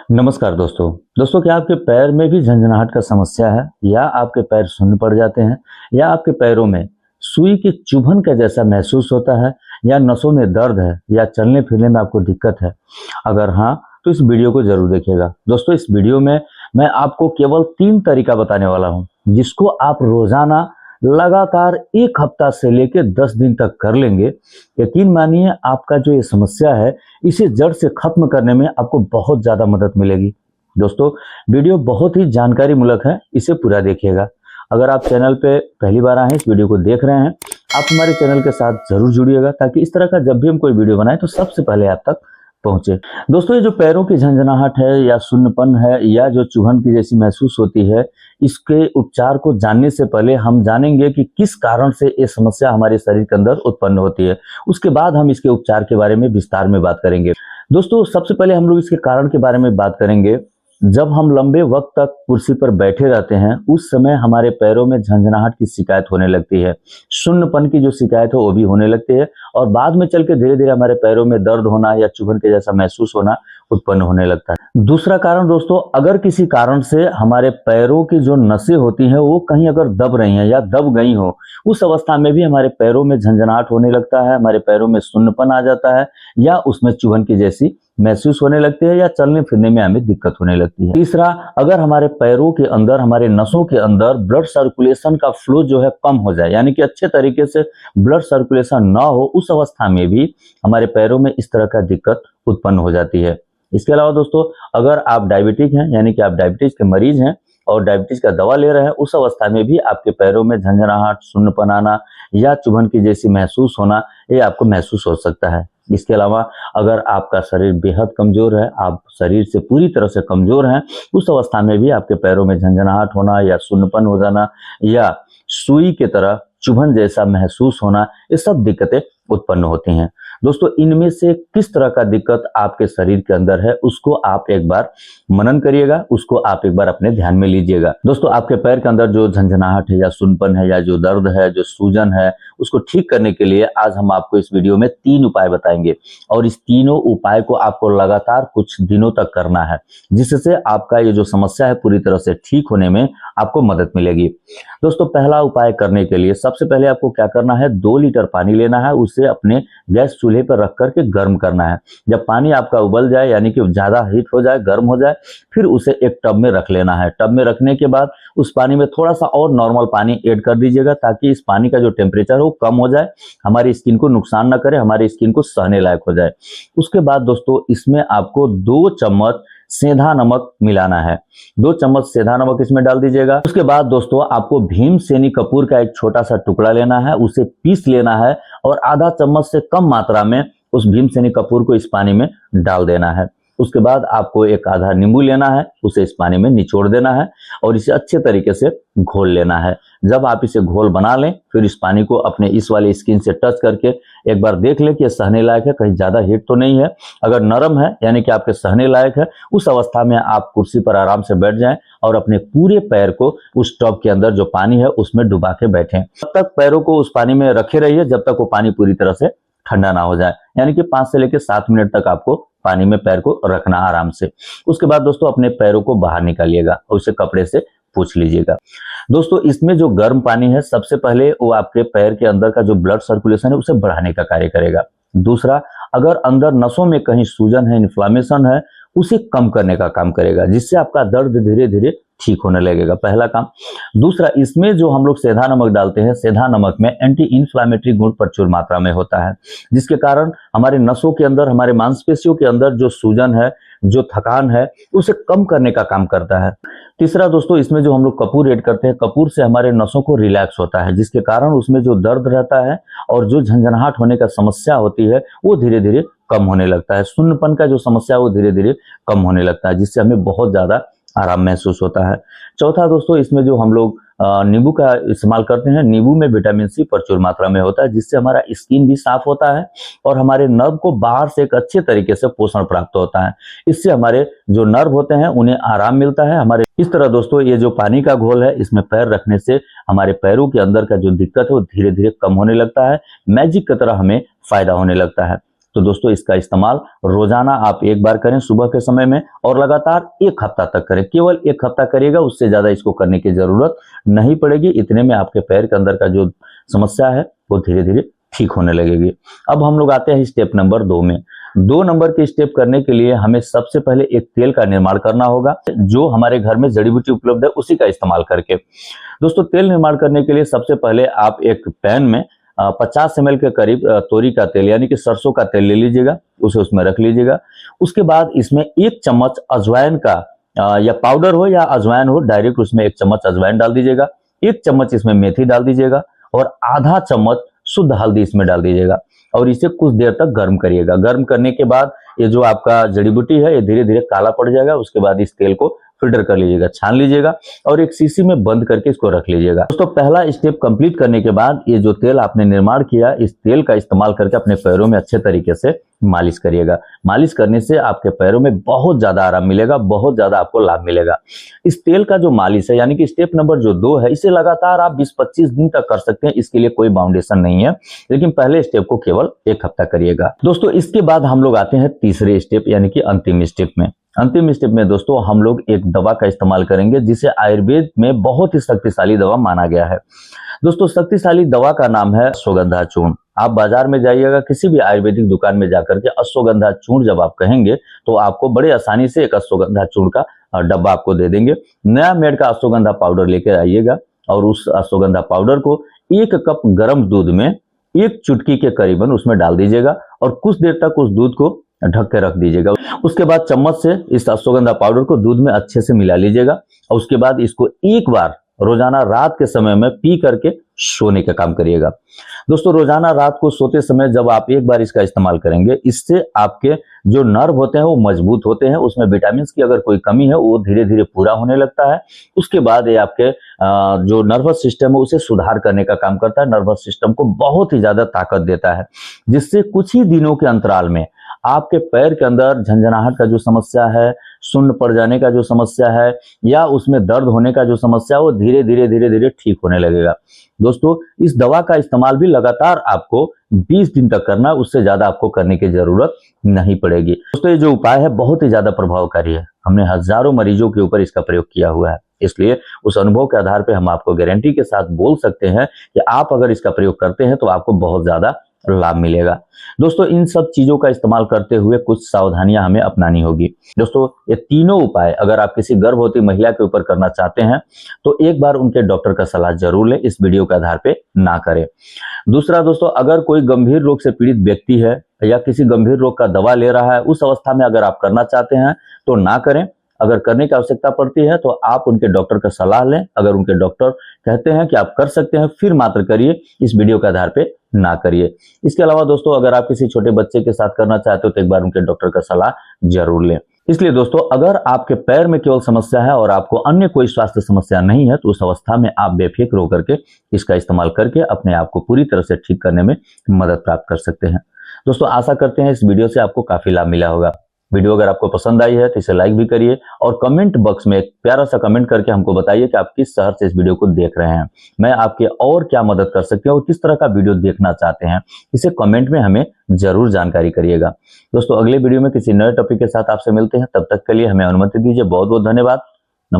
नमस्कार दोस्तों क्या आपके पैर में भी झंझनाहट का समस्या है या आपके पैर सुन्न पड़ जाते हैं या आपके पैरों में सुई की चुभन का जैसा महसूस होता है या नसों में दर्द है या चलने फिरने में आपको दिक्कत है। अगर हाँ तो इस वीडियो को जरूर देखिएगा। दोस्तों इस वीडियो में मैं आपको केवल 3 तरीका बताने वाला हूं जिसको आप रोजाना लगातार 1 हफ्ता से लेकर 10 दिन तक कर लेंगे। यकीन मानिए आपका जो ये समस्या है इसे जड़ से खत्म करने में आपको बहुत ज्यादा मदद मिलेगी। दोस्तों वीडियो बहुत ही जानकारी मूलक है, इसे पूरा देखिएगा। अगर आप चैनल पे पहली बार आए हैं, इस वीडियो को देख रहे हैं, आप हमारे चैनल के साथ जरूर जुड़िएगा ताकि इस तरह का जब भी हम कोई वीडियो बनाए तो सबसे पहले आप तक पहुंचे। दोस्तों ये जो पैरों की झंझनाहट है या सुन्नपन है या जो चुभन की जैसी महसूस होती है, इसके उपचार को जानने से पहले हम जानेंगे कि किस कारण से ये समस्या हमारे शरीर के अंदर उत्पन्न होती है। उसके बाद हम इसके उपचार के बारे में विस्तार में बात करेंगे। दोस्तों सबसे पहले हम लोग इसके कारण के बारे में बात करेंगे। जब हम लंबे वक्त तक कुर्सी पर बैठे रहते हैं उस समय हमारे पैरों में झंझनाहट की शिकायत होने लगती है, सुन्नपन की जो शिकायत है वो भी होने लगती है और बाद में चल के धीरे धीरे हमारे पैरों में दर्द होना या चुभन के जैसा महसूस होना उत्पन्न होने लगता है। दूसरा कारण दोस्तों, अगर किसी कारण से हमारे पैरों की जो नसें होती हैं वो कहीं अगर दब रही हैं या दब गई हो, उस अवस्था में भी हमारे पैरों में झंझनाहट होने लगता है, हमारे पैरों में सुन्नपन आ जाता है या उसमें चुभन की जैसी महसूस होने लगती है या चलने फिरने में हमें दिक्कत होने लगती है। तीसरा, अगर हमारे पैरों के अंदर, हमारे नसों के अंदर ब्लड सर्कुलेशन का फ्लो जो है कम हो जाए, यानी कि अच्छे तरीके से ब्लड सर्कुलेशन ना हो, उस अवस्था में भी हमारे पैरों में इस तरह का दिक्कत उत्पन्न हो जाती है। इसके अलावा दोस्तों, अगर आप डायबिटिक हैं, यानी कि आप डायबिटीज के मरीज हैं और डायबिटीज का दवा ले रहे हैं, उस अवस्था में भी आपके पैरों में झंझनाहट, सुन्नपन आना या चुभन की जैसी महसूस होना ये आपको महसूस हो सकता है। इसके अलावा अगर आपका शरीर बेहद कमजोर है, आप शरीर से पूरी तरह से कमजोर हैं, उस अवस्था में भी आपके पैरों में झंझनाहट होना या सुन्नपन हो जाना या सुई की तरह चुभन जैसा महसूस होना, ये सब दिक्कतें उत्पन्न होती हैं। दोस्तों इनमें से किस तरह का दिक्कत आपके शरीर के अंदर है उसको आप एक बार मनन करिएगा, उसको आप एक बार अपने ध्यान में लीजिएगा। दोस्तों आपके पैर के अंदर जो झंझनाहट है या सुन्नपन है या जो दर्द है, जो सूजन है, उसको ठीक करने के लिए आज हम आपको इस वीडियो में 3 उपाय बताएंगे और इस तीनों उपाय को आपको लगातार कुछ दिनों तक करना है, जिससे आपका ये जो समस्या है पूरी तरह से ठीक होने में आपको मदद मिलेगी। दोस्तों पहला उपाय करने के लिए सबसे पहले आपको क्या करना है, 2 लीटर पानी लेना है, उसे अपने गैस चूल्हे पर रख करके गर्म करना है। जब पानी आपका उबल जाए, यानी कि ज्यादा हीट हो जाए, गर्म हो जाए, फिर उसे एक टब में रख लेना है। टब में रखने के बाद उस पानी में थोड़ा सा और नॉर्मल पानी ऐड कर दीजिएगा ताकि इस पानी का जो टेम्परेचर है वो कम हो जाए, हमारी स्किन को नुकसान ना करे, हमारी स्किन को सहने लायक हो जाए। उसके बाद दोस्तों इसमें आपको 2 चम्मच सेंधा नमक मिलाना है। 2 चम्मच सेंधा नमक इसमें डाल दीजिएगा। उसके बाद दोस्तों आपको भीमसेनी कपूर का एक छोटा सा टुकड़ा लेना है, उसे पीस लेना है और आधा चम्मच से कम मात्रा में उस भीमसेनी कपूर को इस पानी में डाल देना है। उसके बाद आपको एक आधा नींबू लेना है, उसे इस पानी में निचोड़ देना है और इसे अच्छे तरीके से घोल लेना है। जब आप इसे घोल बना लें फिर इस पानी को अपने इस वाली स्किन से टच करके एक बार देख लें कि ये सहने लायक है, कहीं ज्यादा हीट तो नहीं है। अगर नरम है यानी कि आपके सहने लायक है, उस अवस्था में आप कुर्सी पर आराम से बैठ जाएं और अपने पूरे पैर को उस टब के अंदर जो पानी है उसमें डुबा के बैठें। तब तक पैरों को उस पानी में रखे रहिए जब तक वो पानी पूरी तरह से ठंडा ना हो जाए, यानी कि 5 से लेकर 7 मिनट तक आपको पानी में पैर को रखना आराम से। उसके बाद दोस्तों अपने पैरों को बाहर निकालिएगा और उसे कपड़े से पोंछ लीजिएगा। दोस्तों इसमें जो गर्म पानी है सबसे पहले वो आपके पैर के अंदर का जो ब्लड सर्कुलेशन है उसे बढ़ाने का कार्य करेगा। दूसरा, अगर अंदर नसों में कहीं सूजन है, इन्फ्लामेशन है, उसे कम करने का काम करेगा, जिससे आपका दर्द धीरे धीरे ठीक होने लगेगा, पहला काम। दूसरा, इसमें जो हम लोग सेंधा नमक डालते हैं, सेंधा नमक में एंटी इंफ्लामेटरी गुण प्रचुर मात्रा में होता है, जिसके कारण हमारे नसों के अंदर, हमारे मांसपेशियों के अंदर जो सूजन है, जो थकान है, उसे कम करने का काम करता है। तीसरा दोस्तों, इसमें जो हम लोग कपूर ऐड करते हैं, कपूर से हमारे नसों को रिलैक्स होता है, जिसके कारण उसमें जो दर्द रहता है और जो झंझनाहट होने का समस्या होती है वो धीरे धीरे कम होने लगता है। सुन्नपन का जो समस्या है वो धीरे धीरे कम होने लगता है, जिससे हमें बहुत ज्यादा आराम महसूस होता है। चौथा दोस्तों, इसमें जो हम लोग नींबू का इस्तेमाल करते हैं, नींबू में विटामिन सी प्रचुर मात्रा में होता है, जिससे हमारा स्किन भी साफ होता है और हमारे नर्व को बाहर से एक अच्छे तरीके से पोषण प्राप्त होता है। इससे हमारे जो नर्व होते हैं उन्हें आराम मिलता है। हमारे इस तरह दोस्तों ये जो पानी का घोल है इसमें पैर रखने से हमारे पैरों के अंदर का जो दिक्कत है वो धीरे धीरे कम होने लगता है, मैजिक की तरह हमें फायदा होने लगता है। तो दोस्तों इसका इस्तेमाल रोजाना आप एक बार करें सुबह के समय में, और लगातार 1 हफ्ता तक करें। केवल 1 हफ्ता करिएगा, उससे ज्यादा इसको करने की जरूरत नहीं पड़ेगी। इतने में आपके पैर के अंदर का जो समस्या है वो धीरे धीरे ठीक होने लगेगी। अब हम लोग आते हैं स्टेप नंबर 2 में। 2 नंबर के स्टेप करने के लिए हमें सबसे पहले एक तेल का निर्माण करना होगा, जो हमारे घर में जड़ी बूटी उपलब्ध है उसी का इस्तेमाल करके। दोस्तों तेल निर्माण करने के लिए सबसे पहले आप एक पैन में 50 ml के करीब तोरी का तेल यानी कि सरसों का तेल ले लीजिएगा, उसे उसमें रख लीजिएगा। उसके बाद इसमें 1 चम्मच अजवाइन का या पाउडर हो या अजवाइन हो, डायरेक्ट उसमें 1 चम्मच अजवाइन डाल दीजिएगा। 1 चम्मच इसमें मेथी डाल दीजिएगा और आधा चम्मच शुद्ध हल्दी इसमें डाल दीजिएगा और इसे कुछ देर तक गर्म करिएगा। गर्म करने के बाद ये जो आपका जड़ी बूटी है ये धीरे धीरे काला पड़ जाएगा। उसके बाद इस तेल को फिल्टर कर लीजिएगा, छान लीजिएगा और एक शीशी में बंद करके इसको रख लीजिएगा। दोस्तों पहला स्टेप कंप्लीट करने के बाद ये जो तेल आपने निर्माण किया, इस तेल का इस्तेमाल करके अपने पैरों में अच्छे तरीके से मालिश करिएगा। मालिश करने से आपके पैरों में बहुत ज्यादा आराम मिलेगा, बहुत ज्यादा आपको लाभ मिलेगा। इस तेल का जो मालिश है यानी कि स्टेप नंबर जो 2 है, इसे लगातार आप 20-25 दिन तक कर सकते हैं। इसके लिए कोई बाउंडेशन नहीं है, लेकिन पहले स्टेप को केवल 1 हफ्ता करिएगा। दोस्तों इसके बाद हम लोग आते हैं तीसरे स्टेप यानी कि अंतिम स्टेप में। अंतिम स्टेप में दोस्तों हम लोग एक दवा का इस्तेमाल करेंगे जिसे आयुर्वेद में बहुत ही शक्तिशाली दवा माना गया है। दोस्तों शक्तिशाली दवा का नाम है अश्वगंधा चूर्ण। आप बाजार में जाइएगा, किसी भी आयुर्वेदिक दुकान में जाकर के अश्वगंधा चूर्ण जब आप कहेंगे तो आपको बड़े आसानी से एक अश्वगंधा चूर्ण का डब्बा आपको दे देंगे। नया मेड का अश्वगंधा पाउडर लेकर आइएगा और उस अश्वगंधा पाउडर को 1 कप गर्म दूध में 1 चुटकी के करीबन उसमें डाल दीजिएगा और कुछ देर तक उस दूध को ढक के रख दीजिएगा। उसके बाद चम्मच से इस अश्वगंधा पाउडर को दूध में अच्छे से मिला लीजिएगा और उसके बाद इसको एक बार रोजाना रात के समय में पी करके सोने का काम करिएगा। दोस्तों रोजाना रात को सोते समय जब आप एक बार इसका इस्तेमाल करेंगे, इससे आपके जो नर्व होते हैं वो मजबूत होते हैं, उसमें विटामिन की अगर कोई कमी है वो धीरे धीरे पूरा होने लगता है। उसके बाद ये आपके जो नर्वस सिस्टम है उसे सुधार करने का काम करता है, नर्वस सिस्टम को बहुत ही ज्यादा ताकत देता है, जिससे कुछ ही दिनों के अंतराल में आपके पैर के अंदर झंझनाहट का जो समस्या है, सुन्न पड़ जाने का जो समस्या है या उसमें दर्द होने का जो समस्या है वो धीरे धीरे ठीक होने लगेगा। दोस्तों इस दवा का इस्तेमाल भी लगातार आपको 20 दिन तक करना है, उससे ज्यादा आपको करने की जरूरत नहीं पड़ेगी। दोस्तों ये जो उपाय है बहुत ही ज्यादा प्रभावकारी है। हमने हजारों मरीजों के ऊपर इसका प्रयोग किया हुआ है, इसलिए उस अनुभव के आधार पर हम आपको गारंटी के साथ बोल सकते हैं कि आप अगर इसका प्रयोग करते हैं तो आपको बहुत ज्यादा लाभ मिलेगा। दोस्तों इन सब चीजों का इस्तेमाल करते हुए कुछ सावधानियां हमें अपनानी होगी। दोस्तों ये तीनों उपाय अगर आप किसी गर्भवती महिला के ऊपर करना चाहते हैं तो एक बार उनके डॉक्टर का सलाह जरूर लें, इस वीडियो के आधार पे ना करें। दूसरा दोस्तों, अगर कोई गंभीर रोग से पीड़ित व्यक्ति है या किसी गंभीर रोग का दवा ले रहा है, उस अवस्था में अगर आप करना चाहते हैं तो ना करें। अगर करने की आवश्यकता पड़ती है तो आप उनके डॉक्टर का सलाह लें। अगर उनके डॉक्टर कहते हैं कि आप कर सकते हैं फिर मात्र करिए, इस वीडियो के आधार पे ना करिए। इसके अलावा दोस्तों अगर आप किसी छोटे बच्चे के साथ करना चाहते हो तो एक बार उनके डॉक्टर का सलाह जरूर लें। इसलिए दोस्तों अगर आपके पैर में केवल समस्या है और आपको अन्य कोई स्वास्थ्य समस्या नहीं है तो उस अवस्था में आप बेफिक्र होकर के इसका इस्तेमाल करके अपने आप को पूरी तरह से ठीक करने में मदद प्राप्त कर सकते हैं। दोस्तों आशा करते हैं इस वीडियो से आपको काफी लाभ मिला होगा। वीडियो अगर आपको पसंद आई है तो इसे लाइक भी करिए और कमेंट बॉक्स में एक प्यारा सा कमेंट करके हमको बताइए कि आप किस शहर से इस वीडियो को देख रहे हैं, मैं आपके और क्या मदद कर सकती हूँ और किस तरह का वीडियो देखना चाहते हैं, इसे कमेंट में हमें जरूर जानकारी करिएगा। दोस्तों अगले वीडियो में किसी नए टॉपिक के साथ आपसे मिलते हैं, तब तक के लिए हमें अनुमति दीजिए। बहुत बहुत धन्यवाद।